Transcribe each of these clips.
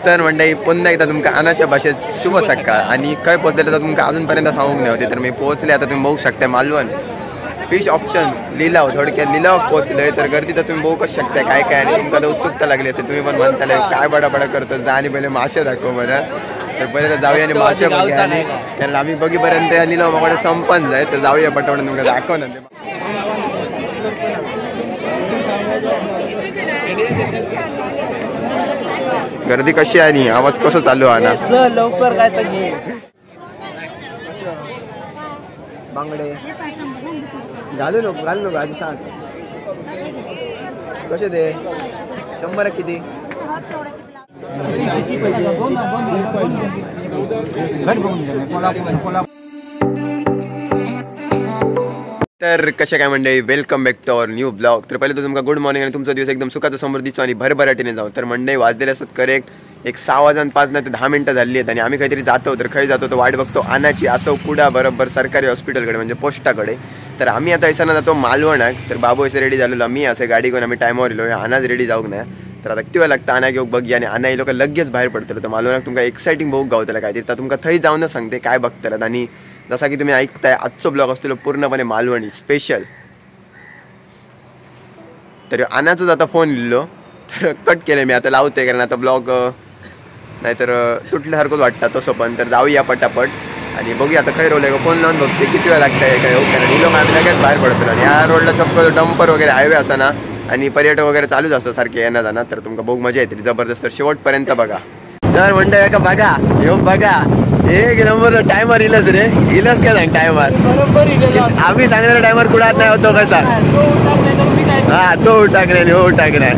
तर मंडळी पुन्हा एकदा तुमका आनाच्या भाषेत शुभ सकाळ आणि खंय पोहोचले तर तुमका अजूनपर्यंत सांगूक नाही होते. तर मी पोहोचले आता तुम्ही बघू शकता मालवण फिश ऑप्शन लिलाव थोडक्यात लिलाव पोहोचले. तर गर्दी तर तुम्ही बघूच शकता काय काय आणि तुमका उत्सुकता लागली असेल. तुम्ही पण म्हणताले काय बडाबडा करतो जा आणि पहिले मासे दाखव मला. तर पहिले तर जाऊया आणि मासे बघूया आणि कारण आम्ही बघीपर्यंत लिलाव मग संपन्न जाय. तर जाऊया पटापट तुमका दाखव ना. गर्दी कशी आहे आणि आवाज कसं चालू आहे ना. चल लवकर काय तर घे. बांगडे घालू नको आधी सांग कसे ते 100 किती. तर कशा काय मंडळी welcome back to our new blog. तर पहिले तर तुमका गुड मॉर्निंग आणि तुमचा दिवस एकदम सुखाचा समृद्धीचा आणि भरभराटीने जाऊ. तर मंडळी वाजलेले असतात करेक्ट एक 6 वाजून 5 नाही तर 10 मिनिटं झाली आहेत आणि आम्ही काहीतरी जातो. तर खंय जातो तो वाट बघतो आनाची असं कुडा बरोबर सरकारी हॉस्पिटलकडे म्हणजे पोस्टाकडे. तर आम्ही आता ऐसा जातो मालवणाक. तर बाबू असे रेडी झालेलो मी असं गाडी घेऊन आम्ही टायमावर येलो. आनाच रेडी जाऊक नाही. तर आता किती वेळ लागतं आना घेऊन बघी आणि आना हे लोक लगेच बाहेर पडतलो. तर मालवणाक तुमका एक्साइटिंग बघूक गावतला काय तर तुमका थंय जाऊन सांगते काय बघतलात. आणि जसा की तुम्ही ऐकताय आजचो ब्लॉग असतो पूर्णपणे मालवणी स्पेशल. तर आनाचोच आता फोन लिहिलो तर कट केलं मी आता लावते कारण आता ब्लॉग नाहीतर तुटल्यासारखंच वाटतं तसं. पण तर जाऊया पटापट आणि बघूया आता खैर रोल फोन लावून बघते किती वेळ लागतंय काय ओके. ही लोक आम्ही लगेच बाहेर पडतो आणि या रोडला चक्क डंपर वगैरे हायवे असा ना आणि पर्यटक वगैरे चालूच असतं सारखे येणं जाणार. तर तुमका बघ मजा येते जबरदस्त शेवटपर्यंत बघा. तर म्हणतोय का बघा येऊ बघा एक नंबर टायमर इलच रे इलच काय सांग टायमर आम्ही सांगणारा टायमर कुणात नाही होतो कसा. हा तो उठाक नाही हो उठाक नाही.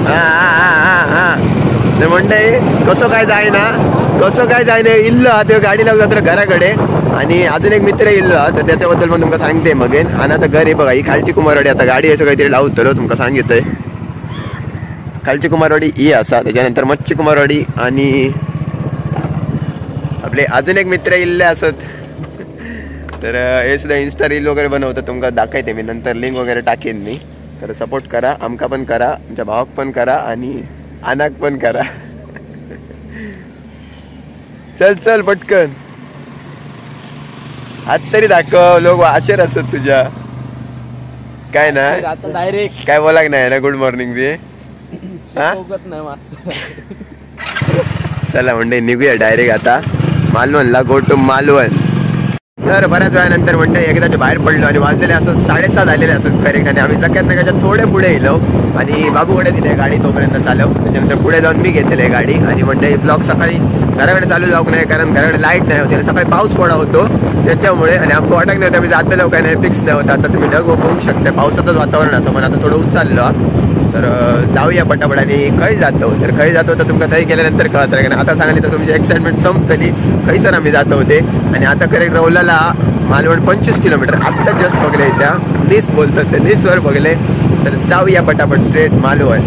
हा म्हणते कसं काय जाय इल्ल ते गाडी लावून जातं घराकडे. आणि अजून एक मित्र इल्ल तर त्याच्याबद्दल पण तुमका सांगते मग. आणि आता घर आहे बघा ही खालची कुमारवाडी. आता गाडी असं काहीतरी लावतो तुमका सांगितलंय. खालची कुमारवाडी ही असा त्याच्यानंतर मच्छी कुमारवाडी आणि आपले अजून एक मित्र इल्ले असत. तर हे सुद्धा इन्स्टा रील वगैरे बनवतं तुमका दाखवते मी नंतर लिंक वगैरे टाकेन मी. तर सपोर्ट करा आमका पण करा आमच्या भावाक पण करा आणि आनाक पण करा. चल पटकन हात तरी दाखव लोक आशेर असत तुझ्या काय ना डायरेक्ट काय बोलाक नाही ना गुड मॉर्निंग बी. चला म्हणजे निघूया डायरेक्ट आता मालवणला गो टू मालवण. तर बऱ्याच वेळानंतर म्हणजे एकदाच्या बाहेर पडलो आणि वाजलेले असं 6:30 झालेले असत करेक्ट. आणि आम्ही जक्यात नकाच्या थोडे पुढे येलो आणि बाबूकडे दिले गाडी तोपर्यंत चालव. त्याच्यानंतर पुढे जाऊन मी घेतलेली गाडी आणि म्हणजे ब्लॉग सकाळी घराकडे चालू जाऊ नाही कारण घराकडे लाईट नाही होती आणि सकाळी पाऊस पडा होतो त्याच्यामुळे. आणि आमचं वाटत नाही होतं आम्ही जातलेलो काय नाही फिक्स नाही होतं. आता तुम्ही ढग बघू शकता पावसाचंच वातावरण असं पण आता थोडं उचललं. तर जाऊया पटापट आणि खंय जातो. तर खंय जातो तर तुमका थंय गेल्यानंतर कळत कारण आता सांगली तर तुमची एक्साइटमेंट संपतली खैसर आम्ही जातो होते. आणि आता करेक्ट रौलाला मालवण 25 किलोमीटर आत्ता जस्ट बघले त्या नीस बोलतात ते नीसवर बघले. तर जाऊया पटापट स्ट्रेट मालवण.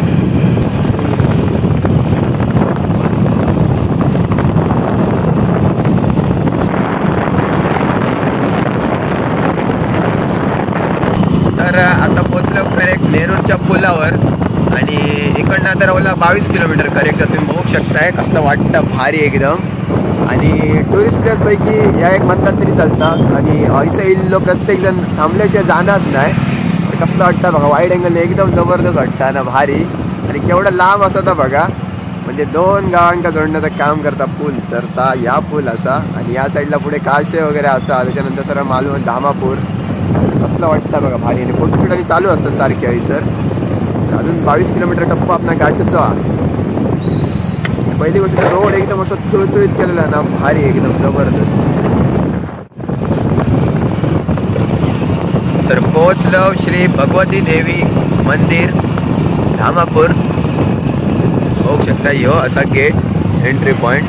तर आता पोचलो करेक्ट नेरूरच्या पुलावर आणि इकडनं आता रवला 22 किलोमीटर करेक्ट. तर तुम्ही बघू शकताय कसं वाटतं भारी एकदम. आणि टुरिस्ट प्लेस पैकी या एक म्हणतात तरी चालतात आणि ऐसा इल्लो प्रत्येक जण थांबल्याशिवाय जाणारच नाही. कसं वाटतं बघा वाईड अँगल एकदम जबरदस्त वाटतं ना भारी. आणि केवढं लांब असं बघा म्हणजे 2 गावांका जोडण्याचं काम करता पूल. तर ता या पूल असा आणि या साईडला पुढे काळशे वगैरे असा त्याच्यानंतर सर मालवण धामापूर कसलं वाटतं बघा भारी. आणि फोटोशूट आणि चालू असतं सारखे हयसर. अजून 22 किलोमीटर टप्पा आपला गाठचा. पहिली गोष्ट रोड एकदम असं तुळतुळीत केलेला ना भारी एकदम जबरदस्त. तर पोहोचलो श्री भगवती देवी मंदिर धामापूर. बघू शकता यो असा गेट एंट्री पॉइंट.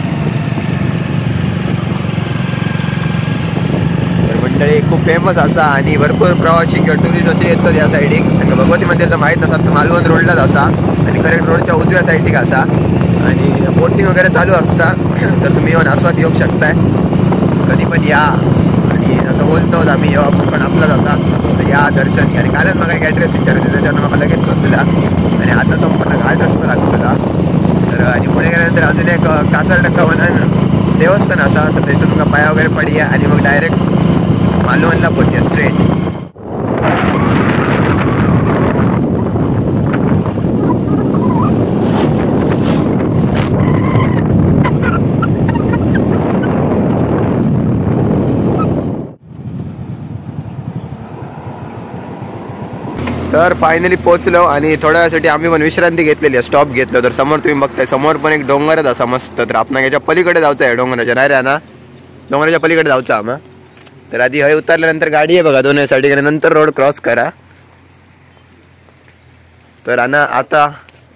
तर मंडळी खूप फेमस असा आणि भरपूर प्रवासी किंवा टुरिस्ट असे येतात या साईडीक. त्यांना भगवती मंदिरचं माहीत नसतात तर मालवण रोडलाच असा आणि करेक्ट रोडच्या उजव्या साईडीक असा. आणि बोटिंग वगैरे चालू असता तर तुम्ही येऊन आस्वाद येऊ शकताय कधी पण या. आणि असं बोलतो आम्ही येऊ पण आपलाच असा तर या दर्शन घ्या. आणि कालच मला एक ॲड्रेस विचारायचं त्याच्यानं मला लगेच सुचला आणि आता संपूर्ण घाट रस्ता लागतो. तर आणि बाजूला एक कासारडक्का म्हणून देवस्थान असा, तर थंयसर तुमका पाया वगैरे पडया आणि मग डायरेक्ट मालवणला पोचया स्ट्रेट. तर फायनली पोहोचलो आणि थोड्या वेळासाठी आम्ही पण विश्रांती घेतलेली आहे, स्टॉप घेतलो. तर समोर तुम्ही बघताय, समोर पण एक डोंगरच असा मस्त. तर आपण याच्या पलीकडे जायचं आहे, डोंगराच्या नाही रे ना, डोंगराच्या पलीकडे जायचं आम्हा. तर आधी हय उतरल्यानंतर गाडी आहे बघा दोन्ही साईडकडे, नंतर रोड क्रॉस करा. तर आता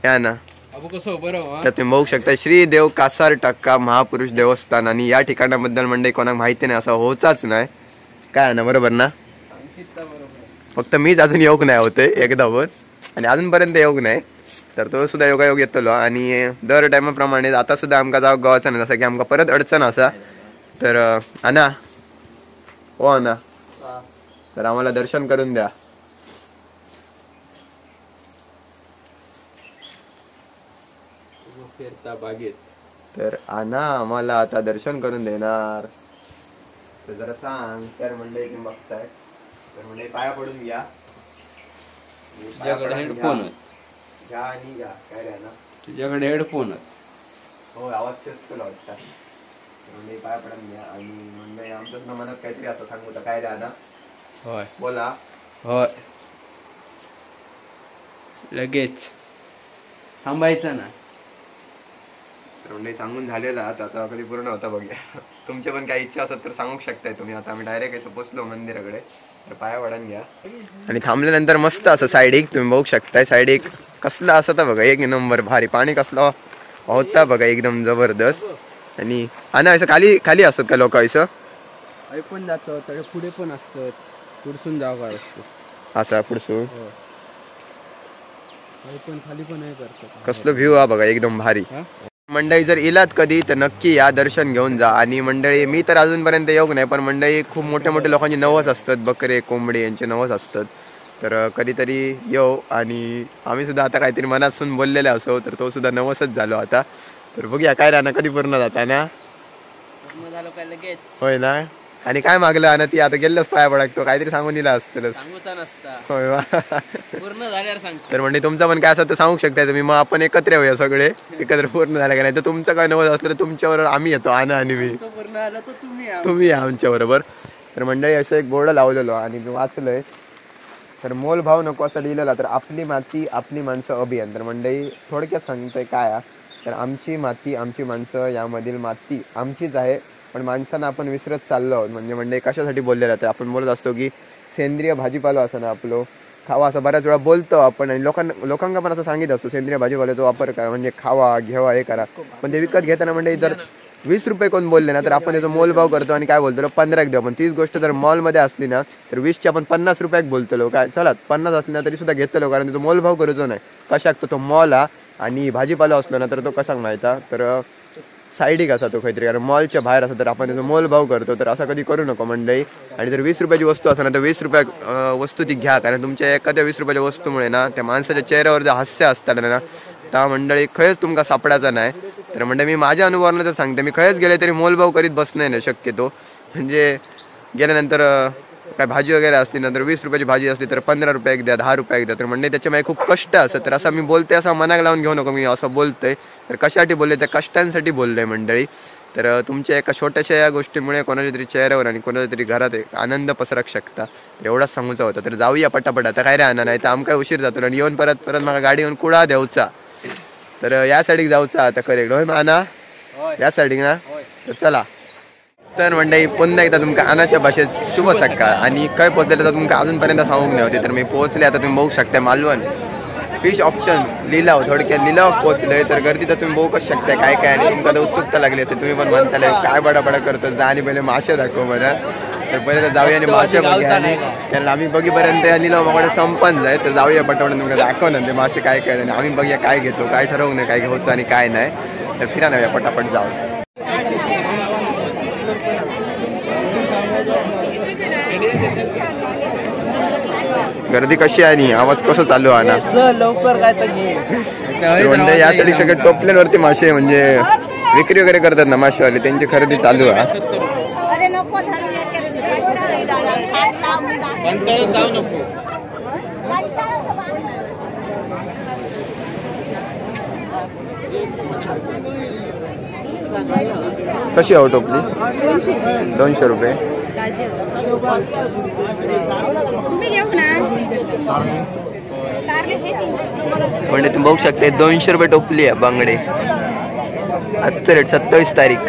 या ना, तर तुम्ही बघू शकता श्री देव कासारटक्का महापुरुष देवस्थान. आणि या ठिकाणाबद्दल म्हणजे कोणाला माहिती नाही असं होचाच नाही काय ना, बरोबर ना. फक्त मीच अजून योग नाही होते एकदा पण, आणि अजूनपर्यंत योग नाही. तर तो सुद्धा योगायोग येतलो. आणि दर टायमाप्रमाणे आता सुद्धा आमका जाऊ गावाचा नाही, जसं की आमका परत अडचण असा. तर अना हो अना, तर आम्हाला दर्शन करून द्या. तर अना आम्हाला आता दर्शन करून देणार, तर जरा सांग. तर मंडळी तुम्ही बघताय, तर म्हणजे पाया पडून घ्या. तुझ्याकडे हेडफोन घ्या आणि घ्या. काय रे ना, तुझ्याकडे हेडफोन हो आवाज तेच वाटतं. म्हणजे पाया पडून घ्या. आणि म्हणजे आमच्या मनात काहीतरी असं सांगू तर काय रे ना. होय बोला. होय, लगेच थांबायचं ना. म्हणजे सांगून झालेला आता कधी पूर्ण होता बघूया. तुमचे पण काही इच्छा असत तर सांगू शकताय तुम्ही. आता आम्ही डायरेक्ट असं पोचलो मंदिराकडे, तर पाया वडून घ्या. आणि थांबल्यानंतर मस्त असं साईड एक तुम्ही बघू शकताय, साईड एक कसला असता बघा, एक नंबर भारी. पाणी कसला होता बघा, एकदम जबरदस्त. आणि असं खाली खाली असतात का लोक असं पण जातो, तर पुढे पण असतात, पुढसून जागा असतो असा पुढसून पण खाली पण नाही करतात. कसलं व्ह्यू हा बघा, एकदम भारी. मंडळी जर इलात कधी तर नक्की या, दर्शन घेऊन जा. आणि मंडळी मी तर अजूनपर्यंत योग नाही, पण मंडळी खूप मोठे मोठे लोकांचे नवस असतात, बकरे कोंबडे यांचे नवस असतात. तर कधीतरी येऊ. आणि आम्ही सुद्धा आता काहीतरी मनातून बोललेले असो, तर तो सुद्धा नवसच झालो आता. तर बघूया काय राहणार, कधी पूर्ण जाता ना. होय ना. आणि काय मागलं आणि ती आता गेलंच पाया पडतो, काहीतरी सांगून दिला असतं. होय वा. तर म्हणजे तुमचं पण काय असं तर सांगू शकताय तुम्ही, मग आपण एकत्र येऊया सगळे, एकत्र पूर्ण झालं का नाही. तर तुमचं काय नवस असलं तर तुमच्याबरोबर आम्ही येतो, आणि मी तुम्ही या आमच्या बरोबर. तर मंडळी असं एक बोर्ड लावलेलो आणि मी वाचलोय, तर मोलभाव नको असं लिहिलेला. तर आपली माती आपली माणसं अभियान. तर मंडळी थोडक्यात सांगतोय काय, तर आमची माती आमची माणसं, यामधील माती आमचीच आहे, पण माणसांना आपण विसरत चाललो आहोत. म्हणजे कशासाठी बोललेलं आहे, आपण बोलत असतो की सेंद्रिय भाजीपाला असं ना आपलं खावा, असं बऱ्याच वेळा बोलतो आपण. आणि लोकांना पण असं सांगितलं असतो सेंद्रिय भाजीपाल्याचा वापर करा, म्हणजे खावा घेवा हे करा. पण ते विकत घेताना म्हणजे जर 20 रुपये कोण बोलले ना, तर आपण त्याचा मोलभाव करतो आणि काय बोलतो 15 देऊ. पण तीच गोष्ट जर मॉलमध्ये असली ना, तर 20ची आपण 50 रुपयाक बोलतो. काय चला 50 असली ना तरी सुद्धा घेतलो, कारण तो मोलभाव करूचो नाही. कशाक तो मॉल हा आणि भाजीपाला असलो ना, तर तो कसा माहिता, तर साईडिक असा तो काहीतरी, कारण मॉलच्या बाहेर असं तर आपण त्याचा मोलभाव करतो. तर असं कधी करू नको मंडळी. आणि जर 20 रुपयाची वस्तू असेल ना, तर 20 रुपया वस्तू ती घ्या, कारण तुमच्या एखाद्या 20 रुपयाच्या वस्तूमुळे ना त्या माणसाच्या चेहऱ्यावर जे हास्य असतात ना, त्या मंडळी खरंच तुमका सापडायचा नाही. तर म्हणजे मी माझ्या अनुभवानं तर सांगते, मी खरंच गेले तरी मोलभाव करीत बसणे नाही शक्यतो. म्हणजे गेल्यानंतर काय भाजी वगैरे असली ना, तर 20 रुपयाची भाजी असली तर 15 रुपये द्या, 10 रुपये द्या. तर म्हणजे त्याच्यामध्ये खूप कष्ट असतं. तर असं मी बोलते, असं मनाक लावून घेऊ नको, मी असं बोलतोय. तर कशासाठी बोलले, त्या कष्टांसाठी बोललोय मंडळी. तर तुमच्या एका छोट्याशा या गोष्टीमुळे कोणाच्या तरी चेहऱ्यावर आणि कोणाच्या तरी घरात एक आनंद पसरक शकता. तर एवढाच सांगूचा होता. तर जाऊया पटापट, आता काय राहणार नाही तर आमकाय उशीर जातो. आणि येऊन परत मला गाडी येऊन कुडा द्यावचा. तर या साईडीक जाऊचा आता करेक्ट होय माना, या साईडीक ना. तर चला. तर मंडळी पुन्हा एकदा तुमका अनाच्या भाषेत शुभ सकाळ. आणि काय पोहोचलेलं तर तुमका अजूनपर्यंत सांगूक नाही होते. तर मी पोहोचले, आता तुम्ही बघू शकता मालवण फिश ऑप्शन लिलाव, थोडक्यात लिलाव पोहोचलोय. तर गर्दी तर तुम्ही बघूच शकता काय काय. आणि तुमका तर उत्सुकता लागली असेल, तुम्ही पण म्हणताय काय बडाबडा करतो, जा आणि पहिले मासे दाखव म्हणा. तर पहिले तर जाऊया आणि मासे बघूया. आणि त्यांना आम्ही बघीपर्यंत लिलाव माझ्याकडे संपन्न जाय. तर जाऊया पटवून तुमका दाखव ना ते मासे काय काय. आणि आम्ही बघूया काय घेतो, काय ठरवू नये काय घ्यायचं आणि काय नाही. तर फिरा नव्या पटापट जाऊ. गर्दी कशी आहे आणि आवाज कसं चालू आहे ना, लवकर काय तर घे. यासाठी सगळे टोपल्यांवरती मासे, म्हणजे विक्री वगैरे करतात ना मासेवाले, त्यांची खरेदी चालू आहे. अरे नको धरू जाऊ नको. कशी आहे टोपली? 200 रुपये. तुम्ही घेऊ ना. म्हणजे तुम्ही बघू शकता 200 रुपये टोपली आहे बांगडे. आजचं रेट 27 तारीख.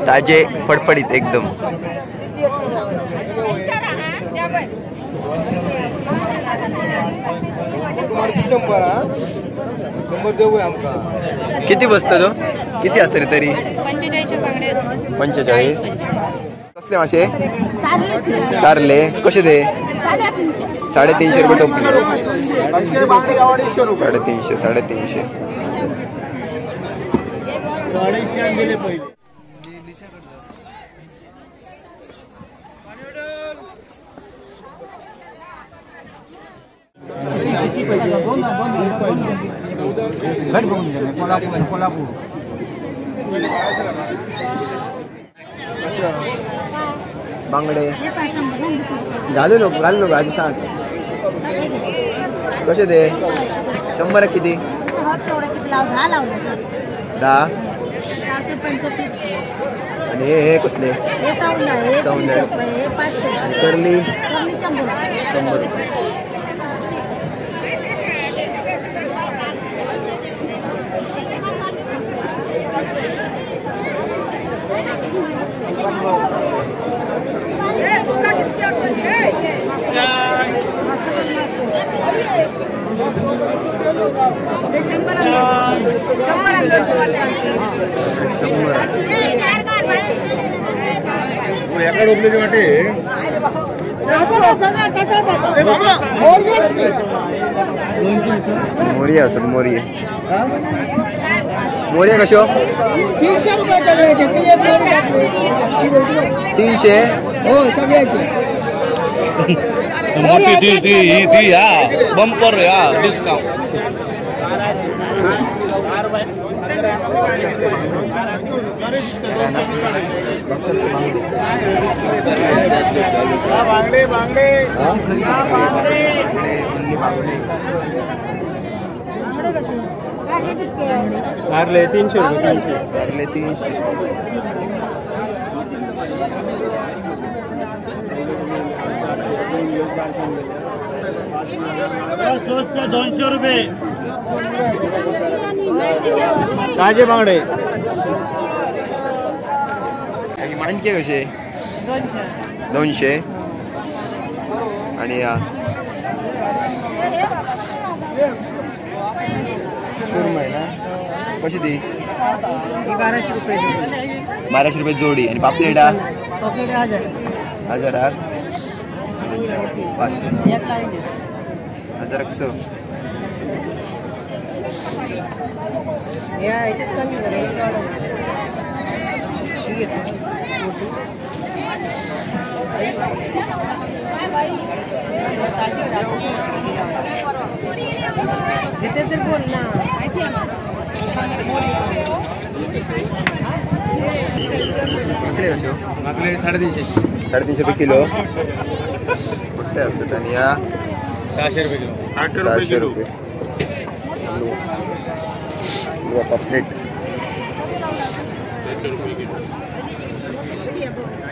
ताजे फडफडीत एकदम. किती बसतो तो? किती असतं रे तरी? 45. कसले मासे? कारले कसे दे? 350 रुपये टोपली. 350. बांगडे घालू नको आधी सांग कसे दे? 100 किती? 10. आणि हे कसले? करली 100 रुपये. मोरी असत. मोरी कशो? 300 रुपये सगळ्याचे. 300 हो सगळ्याचे. बंपर या डिस्काउंट. कारले 300 रुपये. कारले 300. स्वस्त 200 रुपये. ताजे बांगडे. माणके कसे? 200. आणि सुरमई ना कशी ती? 1200 रुपये. 1200 रुपये जोडी. आणि पापलेटा? 1000. 1000. 1100. या याच्यात कमी करा. तर बोल ना. आपले 350 रुपये किलो. कुठले असतात? आणि या 600 रुपये किलो. 600 रुपये. पापलेट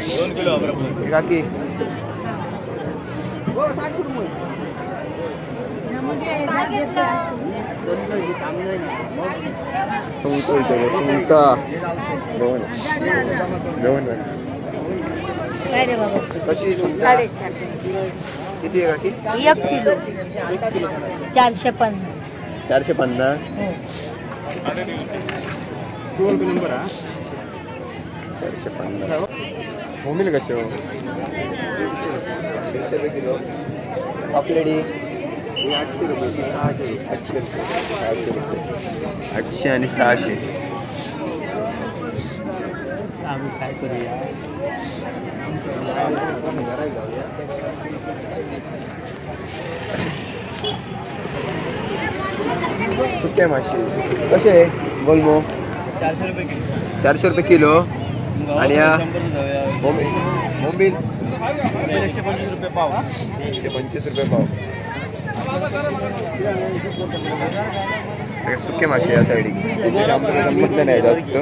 2 किलो. काकी कशी? किती आहे काकी? 1 किलो 450. 450. नंबर 450 होईल कसे हो? 300 रुपये किलो. पापलेडी 800 रुपये. 800 रुपये. 800 आणि 600. काय करूया? सुके मासे कसे? बोल मो 400 रुपये किलो. आणि या बोंबील 125 रुपये पाव. 125 रुपये पाव. सुके मासे या साईड संबंध नाही जास्त.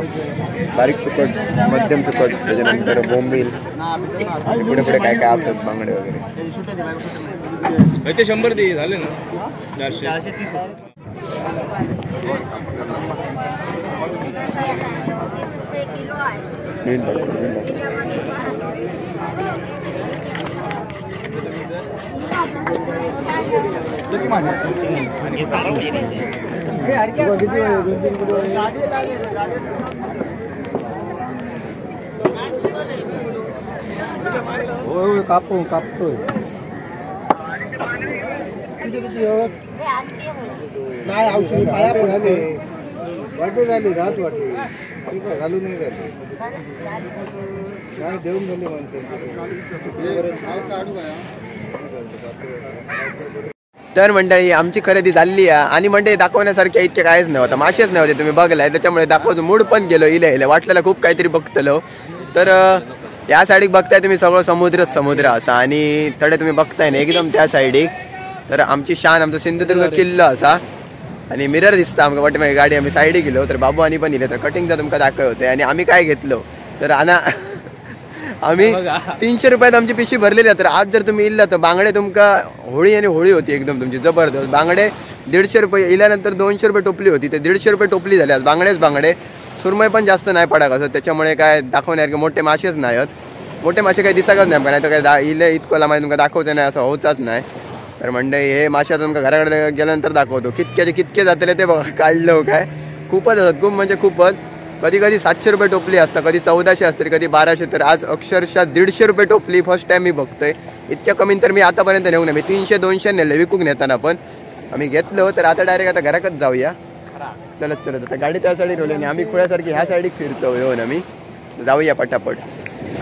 बारीक सुकट, मध्यम सुकट, त्याच्यानंतर बोंबील, पुढे पुढे काय काय असतात बांगडे वगैरे. ते 100 दे झाले ना. 430. कापतोय नाही औषध पाया झाले वाटे झाले रात वाटे घालू नाही झाले काय देऊन झाले म्हणते. तर मंडळी आमची खरेदी झाली आहे आणि मंडळी दाखवण्यासारख्या इतके काहीच नव्हतं. मासेच नव्हते तुम्ही बघलाय, त्याच्यामुळे दाखवतो मूड पण गेलो इले वाटलेलं खूप काहीतरी बघतलो. तर या साईडिक बघताय तुम्ही सगळं समुद्र असा आणि थोडे तुम्ही बघताय ना एकदम त्या साईडिक. तर आमची शान आमचा सिंधुदुर्ग किल्लो असा आणि मिरर दिसता आमका वाटे माझी गाडी. आम्ही साईडीक गेलो तर बाबू आणि पण इले तर कटिंगचा तुमका दाखवते. आणि आम्ही काय घेतलो तर आम्ही 300 रुपयात आमची पिशवी भरलेली आहे. तर आज जर तुम्ही इल्ला तर बांगडे तुमका होळी आणि होळी होती एकदम तुमची जबरदस्त. बांगडे 150 रुपये इल्यानंतर 200 रुपये टोपली होती, ते 150 रुपये टोपली झाली. आज बांगडे सुरमई पण जास्त नाही पडा कसं, त्याच्यामुळे काय दाखवण्यासारखे मोठे मासेच नाही आहेत. मोठे मासे काही दिसाकच नाही, नाही तर काय इले इतकोला माहिती तुमका दाखवते नाही असं होतच नाही. तर मंडळी हे मासे तुमका घराकडे गेल्यानंतर दाखवतो कितके जातले ते बघा. काढलं काय खूपच असतात, खूप म्हणजे खूपच. कधी कधी 700 रुपये टोपली असतात, कधी 1400 असते, कधी 1200. तर आज अक्षरशः 150 रुपये टोपली फर्स्ट टाइम मी बघतोय. इतक्या कमी तर मी आतापर्यंत नेऊ नये. मी 300-200 नेले विकूक नेताना, पण आम्ही घेतलो. तर आता डायरेक्ट आता घराकच जाऊया. चलत आता गाडी त्या साईड रोवली आणि आम्ही खुळ्यासारखी ह्या साईडीक फिरतो येऊन आम्ही जाऊया पटापट.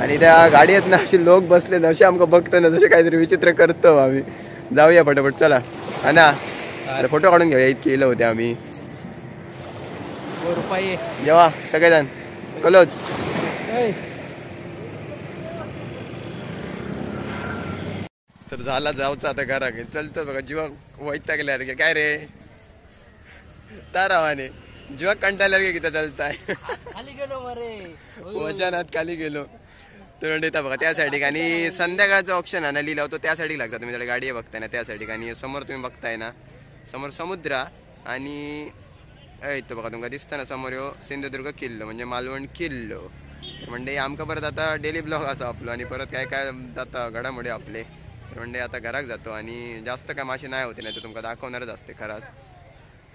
आणि त्या गाडीत ना अशी लोक बसले ना असे आमका बघतो ना जसे काहीतरी विचित्र करतो आम्ही. जाऊया पटापट चला. हा ना फोटो काढून घेऊया. इतके येलो होते आम्ही जेव्हा सगळेजण क्लोज. तर झाला जाऊचा आता घराकडे चलतो बघा. जीवा वैता गेल्या रे काय रे तारावाने जीवा कंटाळल्या रे किती चालताय खाली गेलो मरे वचनात खाली गेलो. तर देता बघा त्या साईडिक. आणि संध्याकाळचं ऑप्शन आहे ना लिहिला होतो त्या साईडिक लागतात. तुम्ही त्याला गाडी बघताय ना त्या साईडिक. आणि समोर तुम्ही बघताय ना समोर समुद्र आणि इथं बघा तुमका दिसतं ना समोर सिंधुदुर्ग किल्लो म्हणजे मालवण किल्लो. म्हणजे आमका परत आता डेली ब्लॉग असं आपलं आणि परत काय काय जाता घडामोडी आपले. म्हणजे आता घराक जातो आणि जास्त काय मासे नाही होते नाही तर तुमका दाखवणारच असते.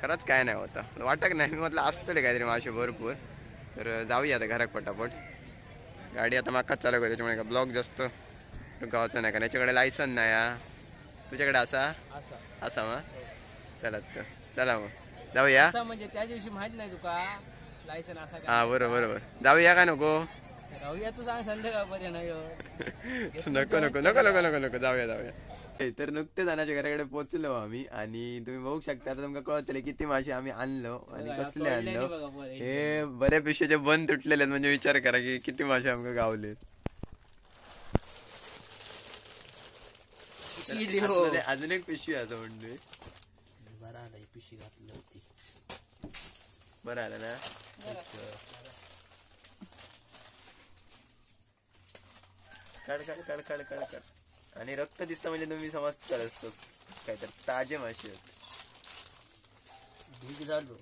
खरंच काय नाही होतं वाटत नाही. मी म्हटलं असतले काहीतरी मासे भरपूर. तर जाऊया आता घराक पटापट. गाडी आता मागच चालू आहे त्याच्यामुळे का ब्लॉग जास्त गावाचं नाही कारण याच्याकडे लायसन नाही. तुझ्याकडे असा मग चला चला मग जाऊया. म्हणजे त्या दिवशी माहित नाही तुका लायसन असा हा बरोबर जाऊया का नको राहूया तू सांग संध्याकाळपर्यंत. नको जाऊया. तर नुकतेच जाण्याच्या घराकडे पोहोचलो आम्ही आणि तुम्ही बघू शकता आता तुमका कळतले किती मासे आम्ही आणलो आणि कसले आणलो. हे बऱ्या पिशवीचे बंद तुटलेले आहेत म्हणजे विचार करा की किती मासे आमका गावले. अजून एक पिशवी असं म्हणजे पिशवी घातली होती. बरं आलं ना. काढ आणि रक्त दिसतं म्हणजे तुम्ही समजता काय तर ताजे मासे आहेत. ढीग झालो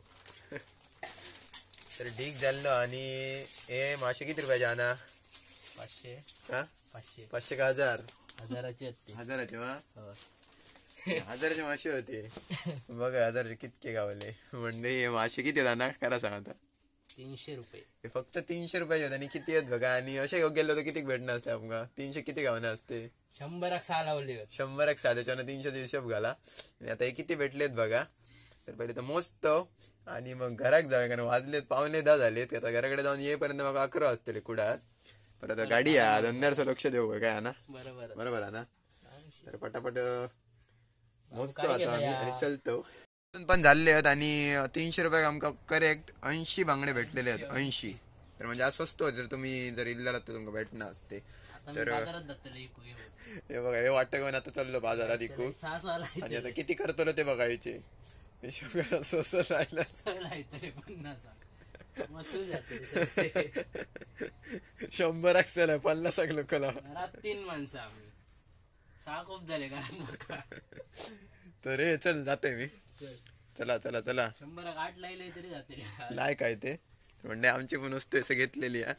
तर ढीग झालं. आणि हे मासे किती रुपयाचे आणा 500 हा 500 का 1000 हजाराचे हजाराचे मासे होते बघा. 1000चे कितके गावले म्हणजे हे मासे किती होता ना करा सांग आता. 300 रुपये. हे फक्त 300 रुपयाचे होते आणि किती आहेत बघा. आणि असे गेलो तर किती भेटणं असते आमका. 300 किती गावणं असते 100 लावले 100 त्याच्यानं 300 हिशोब घाला. आणि आता हे किती भेटलेत बघा. तर पहिले तर मोजतो आणि मग घराक जाऊया कारण वाजलेत 9:45 झालेत. आता घराकडे जाऊन येईपर्यंत मग 11 वाजतले कुडात. परत गाडी या धंद्याचं लक्ष देऊ काय ना बरोबर आहे ना. तर पटापट मोजतो आता आम्ही आणि चलतो. पण झालेले आहेत आणि 300 रुपये आमका करेक्ट 80 बांगडे भेटलेले आहेत 80. तर म्हणजे आज स्वस्त होते जर तुम्ही जर इल्ल्याला तर तुमका भेटणार असते. तर हे बघा हे वाटतं घेऊन आता चाललो बाजारात इकू आणि आता किती करतो ते बघायचे. स्वस्त राहिलं 100 असलं 50 लोकांना 3 माणसं आम्ही 6 खूप झाले कारण तर हे चल जाते मी. चला चला चला 100 लायले तरी जाते लाय काय ते म्हणजे आमची पण वस्तू असं घेतलेली आहे.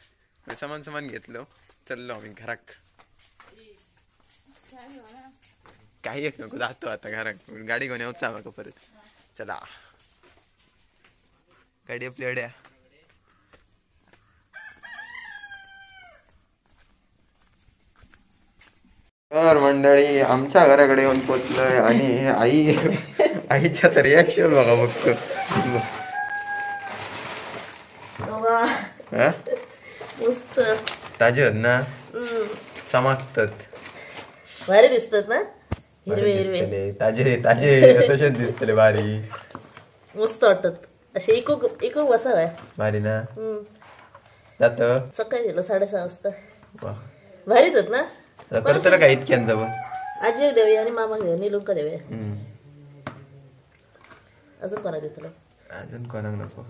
सामान घेतलं चाललो आम्ही घराक. काही एक नको जातो आता घराक गाडी घेऊन येऊचा मग परत. चला गाडी आपली अड्या. तर मंडळी आमच्या घराकडे येऊन पोचलोय आणि आईच्या तर रिॲक्शन बघा बघतो. ताजे आहेत ना चमकतात भारी दिसतात ना हिरवे हिरवे ताजे ताजे तसेच दिसतले भारी मस्त वाटत असे इको इको बसावाय भारी ना. जात सकाळी दिलं 6:30 वाजता. वा भारीच आहेत ना. परत काय इतक्यान जावं आजी देऊया आणि मामा घेऊया निलुंका देऊया. अजून कोणा देऊ तुला अजून कोणाक नको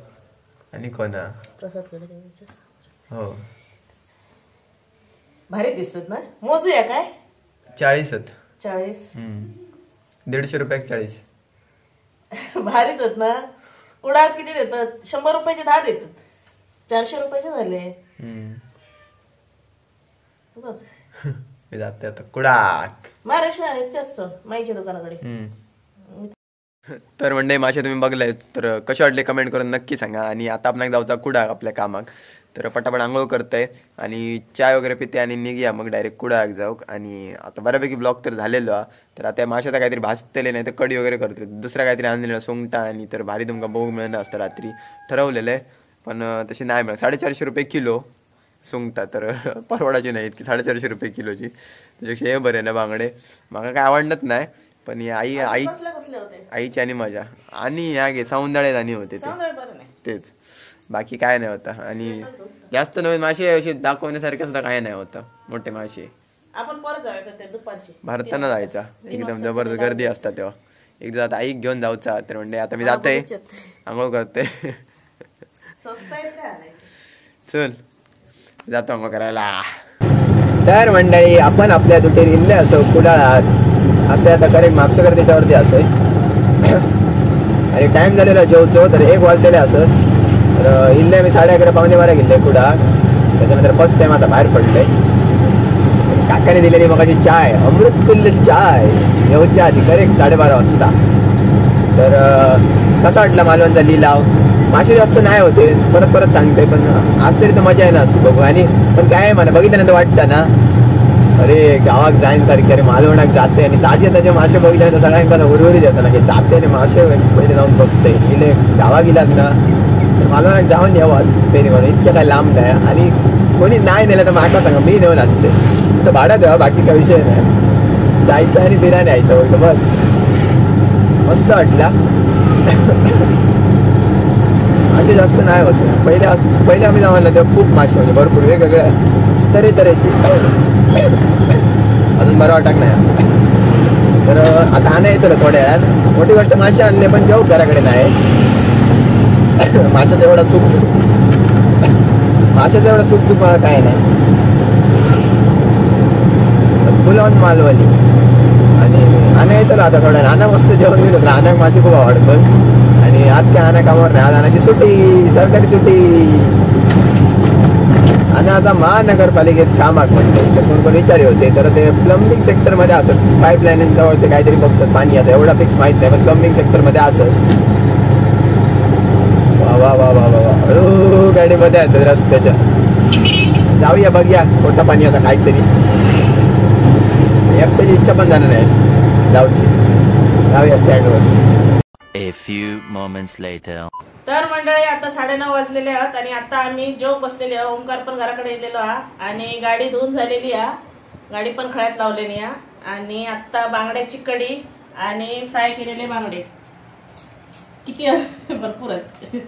आणि कोणा प्रसाद केला देवाचा. हो भारी दिसतात ना. मोजूया काय 40 आहेत 40 150 रुपयाक 40. भारीच आहेत ना. कुडात किती देतात 100 रुपयाचे 10 देतात 400 रुपयाचे झाले बघ. मी जाते आता कुडाक महाराष्ट्र आहेत असतो माईच्या दुकानाकडे. तर म्हणजे मासे तुम्ही बघलाय तर कसे वाटले कमेंट करून नक्की सांगा. आणि आता आपण जाऊचा कुडाक आपल्या कामाक. तर पटापट आंघोळ करतंय आणि चाय वगैरे पिते आणि निघूया मग डायरेक्ट कुडाक जाऊ. आणि आता बऱ्यापैकी ब्लॉक तर झालेलो आहे. तर आता माशाचा काहीतरी भाजतले नाही तर कडी वगैरे करते दुसरा काहीतरी आणलेलं सोंगटा आणि तर भारी तुमका बघू मिळणं असतं. रात्री ठरवलेलं आहे पण तशी नाही मिळत. 450 रुपये किलो सुंगटा तर परवडाची नाहीत की 450 रुपये किलोची. त्याच्यापेक्षा हे बरे ना बांगडे मला काय आवडत नाही पण आईची आणि मजा आणि ह्या घे सौंदळे आणि होते तेच बाकी काय नाही होता. आणि जास्त नवीन मासे असे दाखवण्यासारखे सुद्धा काय नाही होता. मोठे मासे आपण परत जाऊया दुपारची भरताना जायचा एकदम जबरदस्त गर्दी असतात तेव्हा. एकदा आता आई घेऊन जाऊचा तर म्हणजे आता मी जाते आंघोळ करते. चल जातो आंघोळ करायला. तर मंडळी आपण आपल्या दुटेर इल्ले असो कुडाळात असे आता करेक्ट म्हापशेकर त्याच्यावरती असोय आणि टाइम झालेला जेवचो तर 1 वाजलेले असत. तर इल्ले मी 11:30 पावणे 12 गेले कुडाळ. त्याच्यानंतर फर्स्ट टाइम आता बाहेर पडले. काकाने दिलेली मगाची चाय अमृततुल्य चाय येऊच्या आधी करेक्ट 12:30 वाजता. तर कसा वाटला मालवणचा लिलाव. मासे जास्त नाही होते परत परत सांगते पण आज तरी तर मजा आहे ना असते बघू. आणि पण काय मला बघितल्यानंतर वाटतं ना अरे गावात जाईन सारखे अरे मालवणात जाते आणि ताजे मासे बघितल्यानंतर सगळ्यांना उडवरी जातं ना की जाते आणि मासे पहिले जाऊन बघते. इले गावा गेलात ना तर मालवणात जाऊन यावंच पेरी म्हणून इतक्या काय लांब नाही. आणि कोणी नाही नेलं तर माका सांगा मी नेऊन आणते तर भाडा द्यावा बाकी काही विषय नाही. जायचं आणि बिर्याणी यायचं बोलतो बस. मस्त वाटला. मासे जास्त नाही होते पहिले आम्ही जाऊन तेव्हा खूप मासे म्हणजे भरपूर वेगवेगळ्या तऱ्हेची अजून बरं वाटत नाही. तर आता आणा येतं थोड्या वेळात. मोठी गोष्ट मासे आणले पण जेव घराकडे नाही. माशाचा एवढा सुख दुख मला काय नाही. फुल ऑन मालवणी आणि आणा येतं आता थोड्या आणा मस्त जेवण गेलो तर आणा मासे खूप आवडतं. आणि आज काय आणा कामावर नाही आज आणाची सुट्टी सरकारी सुट्टी. आणि असा महानगरपालिकेत कामाक म्हणते कोण कोण विचारी होते तर ते प्लंबिंग सेक्टर मध्ये असत. पाईपलाईन जवळ ते काहीतरी बघतात पाणी आता एवढा फिक्स माहित नाही पण प्लंबिंग सेक्टर मध्ये असत. वा वा वा वा वा गाडीमध्ये आहेत रस्त्याच्या. जाऊया बघूया कोणतं पाणी आता काहीतरी. एकट्याची इच्छा पण झाली नाही जाऊची. जाऊया स्टँडवर. A few moments later. तर मंडळी आता 9:30 वाजलेले आहेत आणि आता आम्ही जेव बसलेले आहोत. ओंकार पण घराकडे येलेलो आहे आणि गाडी धुवून झालेली आहे. गाडी पण खळ्यात लावलेली आहे आणि आता बांगड्याची कढी आणि फ्राय केलेले बांगडे किती भरपूर आहेत.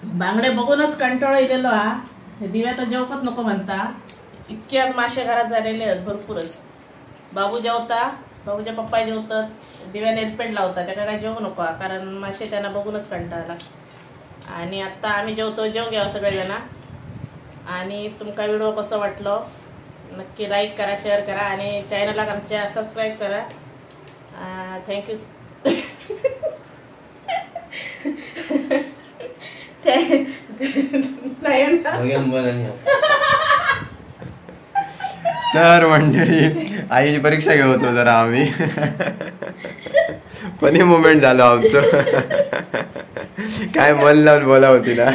बांगडे बघूनच कंटाळा येलेलो हा. दिव्या तर जेवकच नको म्हणता, इतक्याच मासे घरात झालेले आहेत भरपूरच. बाबू जेवता, बाबूच्या पप्पा जेवतात, दिव्या नेलपेंट लावता, त्याला काय जेवू नको कारण मासे त्यांना बघूनच कंटाळला. आणि आता आम्ही जेवतो, जेव घ्यावा सगळेजण. आणि तुमका व्हिडिओ कसं वाटलं नक्की लाईक करा, शेअर करा आणि चॅनलला आमच्या सबस्क्राईब करा. थँक्यू. तर मंडळी आईची परीक्षा घेत होतो जरा आम्ही. फनी मुमेंट झालं आमचं. काय मन लावून बोला होती ना.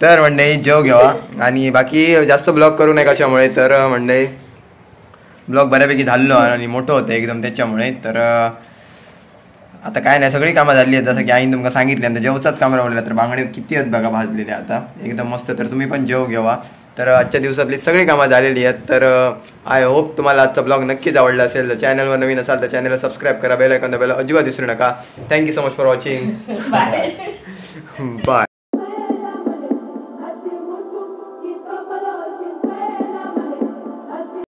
तर मंडळी जेव घ्यावा आणि बाकी जास्त ब्लॉग करू नये कशामुळे, तर मंडळी ब्लॉग बऱ्यापैकी झालो आणि मोठं होतं एकदम त्याच्यामुळे. तर आता काय नाही, सगळी कामं झाली आहेत जसं की आईने तुमका सांगितलं. जेवचाच काम राहिलेला, तर बांगडे किती आहेत बघा भाजलेले आता एकदम मस्त. तर तुम्ही पण जेव घ्यावा. तर आजच्या दिवसातली सगळी कामं झालेली आहेत. तर आय होप तुम्हाला आजचा ब्लॉग नक्कीच आवडला असेल. चॅनलवर नवीन असाल तर चॅनलला सबस्क्राईब करा, बेल आयकॉन दाबायला अजिबात विसरू नका. Thank you so much for watching. Bye. Bye.